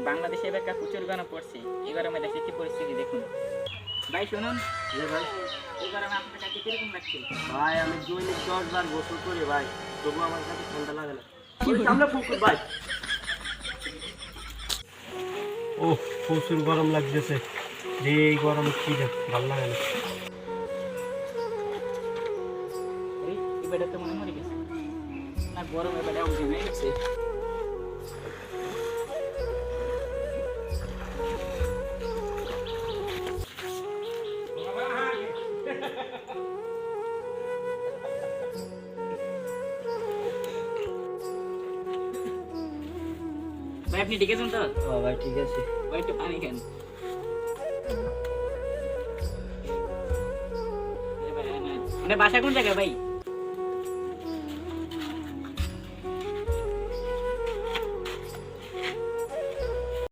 বাংলাদেশে এবার প্রচুর গরম পড়ছে। এই গরমে দেশে কি পরিস্থিতি দেখুন। ভাই শুনুন, ভাই এই গরমে আপনার কাছে কিরকম লাগছে? ভাই আমি দৈনিক 10 বার গোসল করি ভাই, তবু আমার কাছে ঠান্ডা লাগে না। সামনে পুকুর ভাই। ও প্রচুর গরম লাগতেছে, যে এই গরম কি ভালো লাগে না। এই বেটা তো মনে মরে গেছে না, গরমে বেটা অগ্নি হয়ে গেছে। ভাই আপনি ঠিক আছেন তো? ভাই ঠিক আছে। ভাই একটু পানি খান। বাসা কোন জায়গায় ভাই?